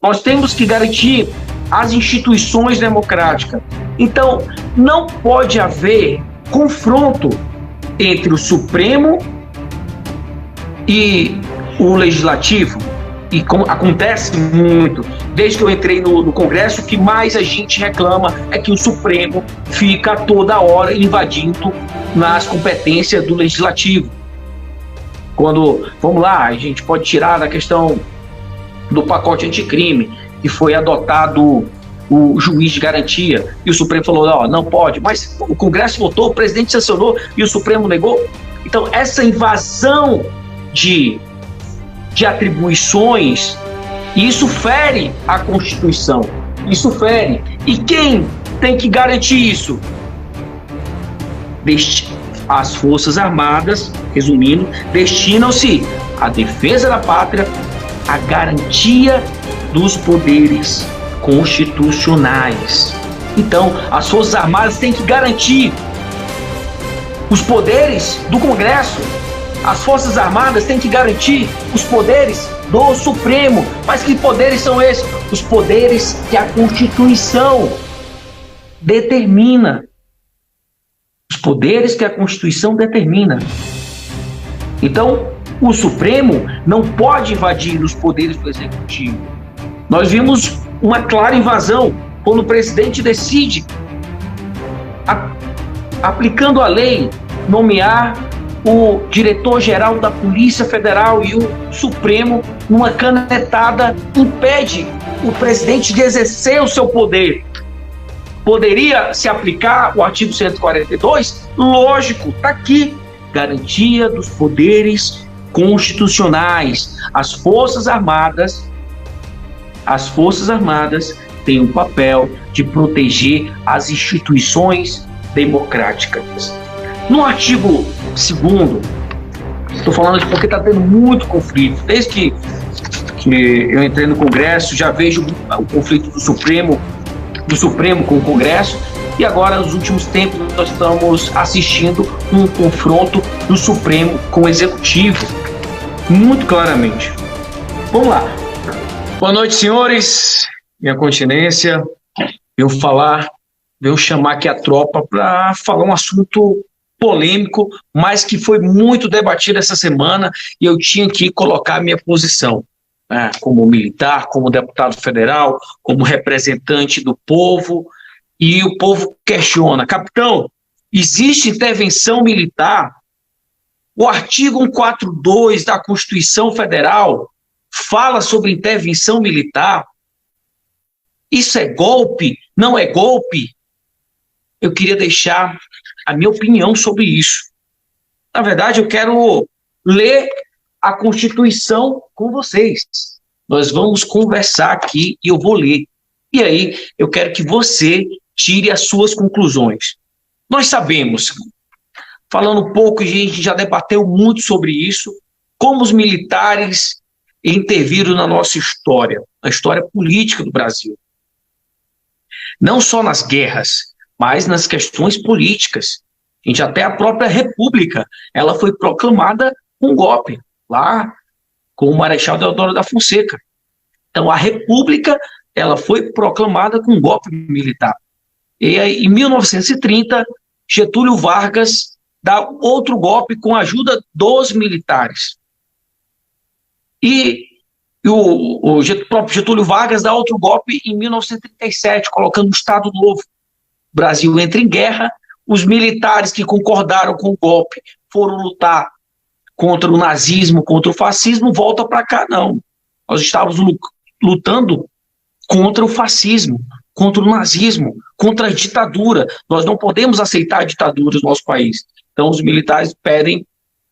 Nós temos que garantir as instituições democráticas. Então, não pode haver confronto entre o Supremo e o Legislativo. E como acontece muito, desde que eu entrei no Congresso, o que mais a gente reclama é que o Supremo fica toda hora invadindo nas competências do Legislativo. Quando, vamos lá, a gente pode tirar da questão do pacote anticrime, que foi adotado o juiz de garantia, e o Supremo falou, não pode, mas o Congresso votou, o presidente sancionou e o Supremo negou. Então, essa invasão de atribuições, isso fere a Constituição, isso fere. E quem tem que garantir isso? As Forças Armadas, resumindo, destinam-se à defesa da pátria, à garantia dos poderes constitucionais. Então, as Forças Armadas têm que garantir os poderes do Congresso. As Forças Armadas têm que garantir os poderes do Supremo. Mas que poderes são esses? Os poderes que a Constituição determina. Os poderes que a Constituição determina. Então, o Supremo não pode invadir os poderes do Executivo. Nós vimos uma clara invasão quando o presidente decide, aplicando a lei, nomear o diretor-geral da Polícia Federal, e o Supremo, numa canetada, impede o presidente de exercer o seu poder. Poderia se aplicar o artigo 142? Lógico, está aqui. Garantia dos poderes constitucionais. As Forças Armadas têm o papel de proteger as instituições democráticas. No artigo 2º, estou falando aqui porque está tendo muito conflito. Desde que eu entrei no Congresso, já vejo o conflito do Supremo com o Congresso, e agora, nos últimos tempos, nós estamos assistindo um confronto do Supremo com o Executivo, muito claramente. Vamos lá. Boa noite, senhores. Minha continência, eu chamar aqui a tropa para falar um assunto polêmico, mas que foi muito debatido essa semana, e eu tinha que colocar a minha posição, como militar, como deputado federal, como representante do povo, e o povo questiona: capitão, existe intervenção militar? O artigo 142 da Constituição Federal fala sobre intervenção militar. Isso é golpe? Não é golpe? Eu queria deixar a minha opinião sobre isso. Na verdade, eu quero ler a Constituição com vocês. Nós vamos conversar aqui e eu vou ler. E aí, eu quero que você tire as suas conclusões. Nós sabemos, falando um pouco, a gente já debateu muito sobre isso, como os militares interviram na nossa história, na história política do Brasil. Não só nas guerras, mas nas questões políticas. Até a própria República, ela foi proclamada com golpe, lá com o Marechal Deodoro da Fonseca. Então, a República, ela foi proclamada com golpe militar. E aí, em 1930, Getúlio Vargas dá outro golpe com a ajuda dos militares. E o próprio Getúlio Vargas dá outro golpe em 1937, colocando um Estado Novo. O Brasil entra em guerra, os militares que concordaram com o golpe foram lutar contra o nazismo, contra o fascismo, volta para cá, não. Nós estávamos lutando contra o fascismo, contra o nazismo, contra a ditadura. Nós não podemos aceitar a ditadura no nosso país. Então os militares pedem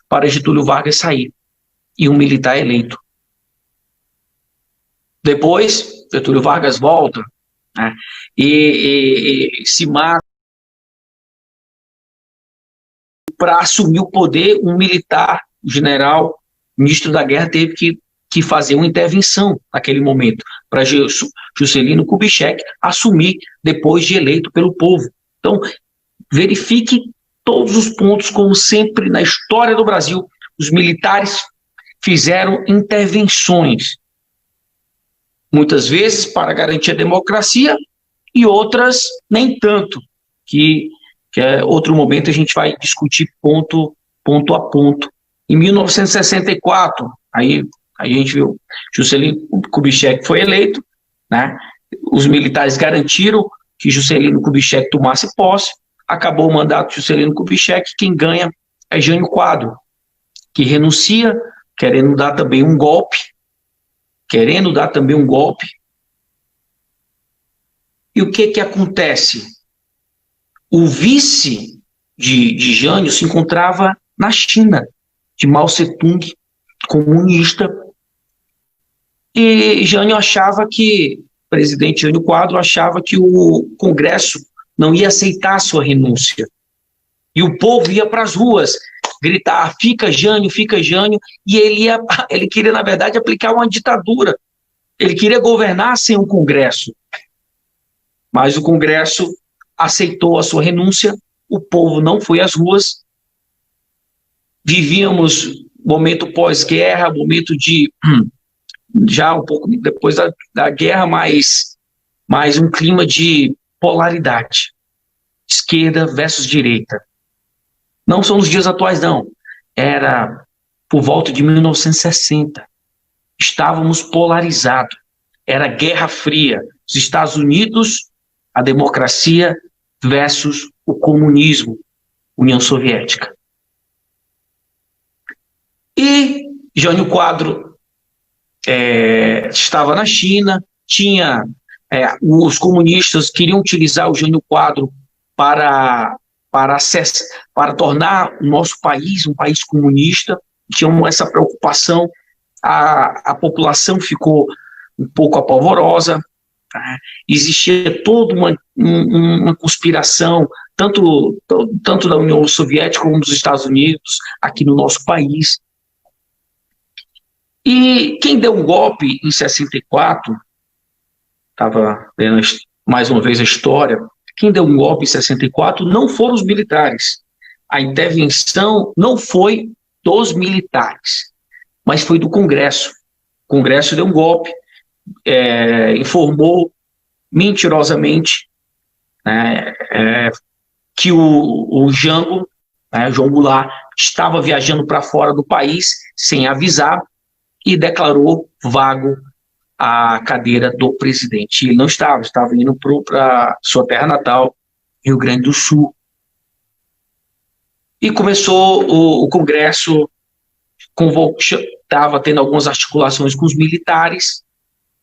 para Getúlio Vargas sair, e um militar é eleito. Depois, Getúlio Vargas volta, né, e se mata. Para assumir o poder, um militar, um general, ministro da guerra, teve que fazer uma intervenção naquele momento, para Juscelino Kubitschek assumir depois de eleito pelo povo. Então, verifique todos os pontos, como sempre na história do Brasil, os militares fizeram intervenções. muitas vezes para garantir a democracia, e outras nem tanto, que é outro momento a gente vai discutir ponto a ponto. Em 1964, aí a gente viu Juscelino Kubitschek foi eleito, né? Os militares garantiram que Juscelino Kubitschek tomasse posse, acabou o mandato de Juscelino Kubitschek, quem ganha é Jânio Quadros, que renuncia, querendo dar também um golpe, E o que acontece? O vice de Jânio se encontrava na China, de Mao Tse-tung, comunista, e Jânio achava que, o presidente Jânio Quadros achava que o Congresso não ia aceitar a sua renúncia. E o povo ia para as ruas gritar, fica Jânio, e ele queria, na verdade, aplicar uma ditadura. Ele queria governar sem um Congresso. Mas o Congresso aceitou a sua renúncia, o povo não foi às ruas, vivíamos momento pós-guerra, momento de, já um pouco depois da guerra, mais um clima de polaridade, esquerda versus direita. Não são os dias atuais, não. Era por volta de 1960. Estávamos polarizados. Era Guerra Fria. Os Estados Unidos, a democracia versus o comunismo, União Soviética. E Jânio Quadros estava na China, os comunistas queriam utilizar o Jânio Quadros para tornar o nosso país um país comunista, tinham essa preocupação, a população ficou um pouco apavorosa, tá? Existia toda uma conspiração, tanto da União Soviética como dos Estados Unidos, aqui no nosso país. E quem deu um golpe em 64, estava vendo mais uma vez a história, quem deu um golpe em 64 não foram os militares. A intervenção não foi dos militares, mas foi do Congresso. O Congresso deu um golpe, informou mentirosamente, né, que o Jango, João Goulart, estava viajando para fora do país sem avisar e declarou vago a cadeira do presidente. Ele não estava indo para sua terra natal, Rio Grande do Sul. E começou o Congresso, estava tendo algumas articulações com os militares,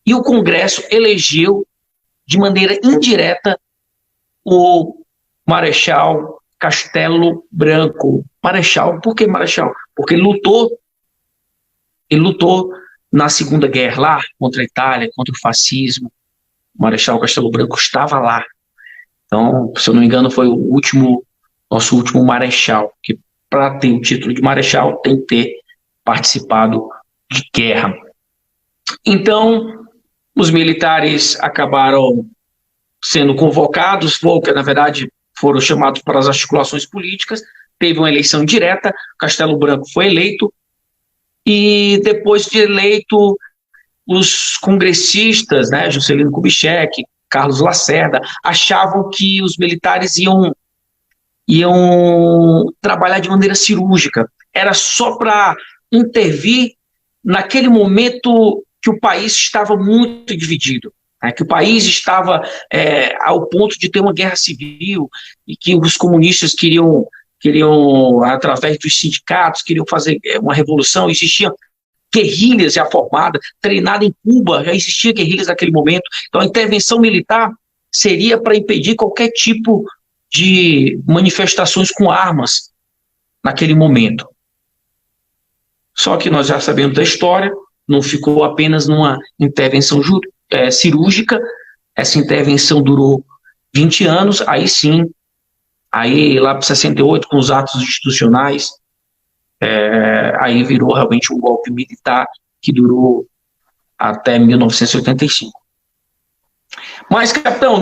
e o Congresso elegeu de maneira indireta o Marechal Castelo Branco. Marechal, por que Marechal? Porque ele lutou na Segunda Guerra lá, contra a Itália, contra o fascismo. O Marechal Castelo Branco estava lá. Então, se eu não me engano, foi nosso último marechal, que para ter o título de marechal tem que ter participado de guerra. Então, os militares acabaram sendo convocados, na verdade foram chamados para as articulações políticas, teve uma eleição direta, Castelo Branco foi eleito, e depois de eleito, os congressistas, né, Juscelino Kubitschek, Carlos Lacerda, achavam que os militares iam trabalhar de maneira cirúrgica. Era só para intervir naquele momento que o país estava muito dividido, né, que o país estava ao ponto de ter uma guerra civil e que os comunistas queriam, através dos sindicatos, queriam fazer uma revolução. Existiam guerrilhas já formadas, treinada em Cuba, já existia guerrilhas naquele momento. Então a intervenção militar seria para impedir qualquer tipo de manifestações com armas naquele momento. Só que nós já sabemos da história, não ficou apenas numa intervenção cirúrgica, essa intervenção durou 20 anos, aí sim, aí lá para 68, com os atos institucionais, aí virou realmente um golpe militar que durou até 1985. Mas, capitão,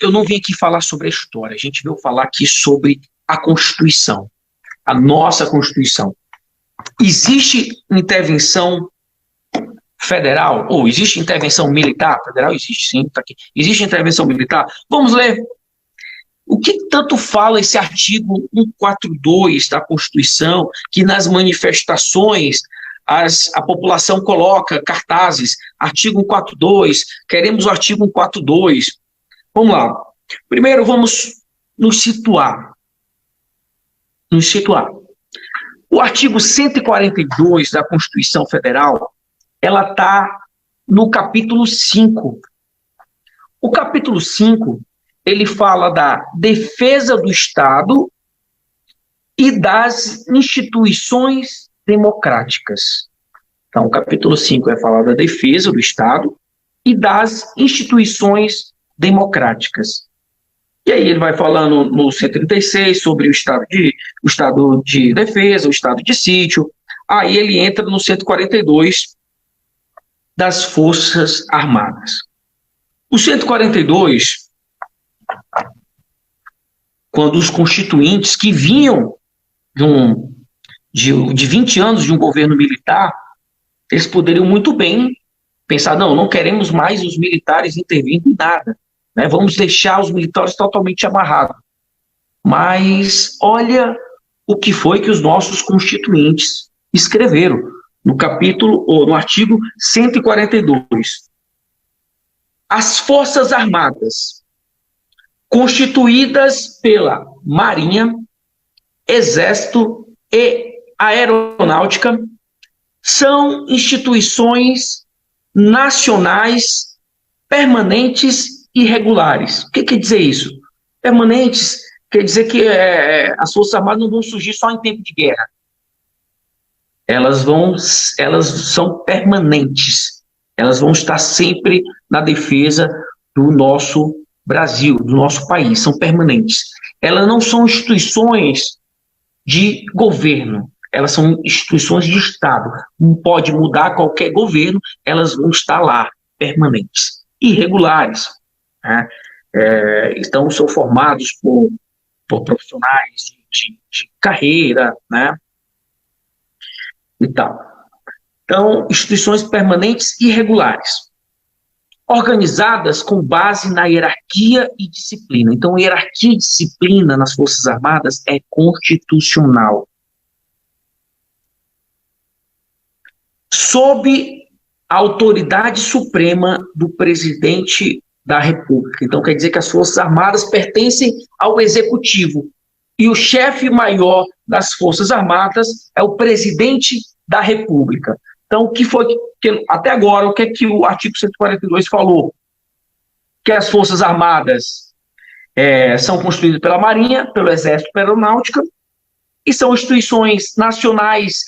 eu não vim aqui falar sobre a história, a gente veio falar aqui sobre a Constituição, a nossa Constituição. Existe intervenção federal, ou existe intervenção militar? Federal existe, sim, está aqui. Existe intervenção militar? Vamos ler. O que tanto fala esse artigo 142 da Constituição, que nas manifestações a população coloca cartazes, artigo 142, queremos o artigo 142. Vamos lá. Primeiro vamos nos situar. O artigo 142 da Constituição Federal, ela está no capítulo 5. O capítulo 5, ele fala da defesa do Estado e das instituições democráticas. Então, o capítulo 5 vai falar da defesa do Estado e das instituições democráticas. E aí ele vai falando no 136 sobre o estado de defesa, o estado de sítio. Aí ele entra no 142 das Forças Armadas. O 142, quando os constituintes que vinham de 20 anos de um governo militar, eles poderiam muito bem pensar, não queremos mais os militares intervindo em nada. Vamos deixar os militares totalmente amarrados. Mas olha o que foi que os nossos constituintes escreveram no capítulo, ou no artigo 142. As Forças Armadas, constituídas pela Marinha, Exército e Aeronáutica, são instituições nacionais permanentes e regulares. O que quer dizer isso? Permanentes quer dizer que as Forças Armadas não vão surgir só em tempo de guerra. Elas são permanentes. Elas vão estar sempre na defesa do nosso Brasil, do nosso país. São permanentes. Elas não são instituições de governo. Elas são instituições de Estado. Não pode mudar qualquer governo, elas vão estar lá, permanentes. Irregulares. Então, são formados por profissionais de carreira, e tal. Então, instituições permanentes e regulares, organizadas com base na hierarquia e disciplina. Então, hierarquia e disciplina nas Forças Armadas é constitucional. Sob a autoridade suprema do presidente da República. Então, quer dizer que as Forças Armadas pertencem ao Executivo. E o chefe maior das Forças Armadas é o presidente da República. Então, o que foi que até agora, o que é que o artigo 142 falou? Que as Forças Armadas são constituídas pela Marinha, pelo Exército, pela Aeronáutica, e são instituições nacionais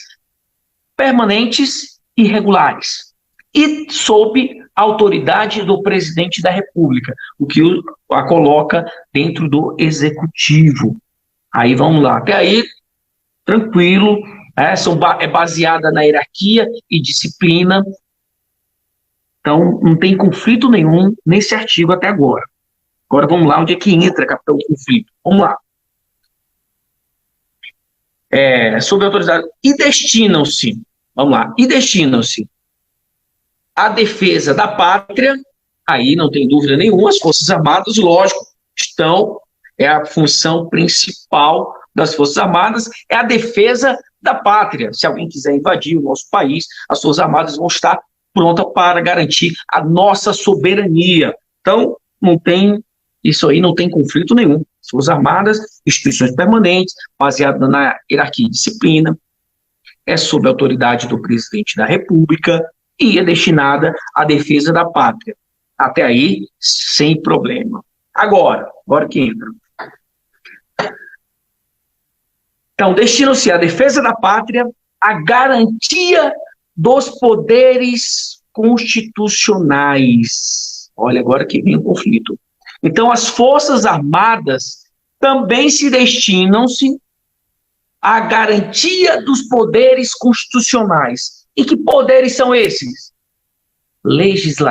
permanentes e regulares. E sob a autoridade do presidente da República, o que a coloca dentro do Executivo. Aí vamos lá. Até aí, tranquilo, é baseada na hierarquia e disciplina. Então, não tem conflito nenhum nesse artigo até agora. Agora vamos lá, onde é que entra, capitão, o conflito? Vamos lá. Sob a autoridade. E destinam-se à defesa da pátria. Aí não tem dúvida nenhuma, as Forças Armadas, lógico, é a função principal das Forças Armadas, é a defesa da pátria. Se alguém quiser invadir o nosso país, as Forças Armadas vão estar prontas para garantir a nossa soberania. Então, isso aí não tem conflito nenhum. As Forças Armadas, instituições permanentes, baseadas na hierarquia e disciplina, é sob a autoridade do presidente da República e é destinada à defesa da pátria. Até aí, sem problema. Agora que entra. Então, destinam-se à defesa da pátria, à garantia dos poderes constitucionais. Olha, agora que vem o conflito. Então, as Forças Armadas também se destinam-se à garantia dos poderes constitucionais. E que poderes são esses? Legislativo.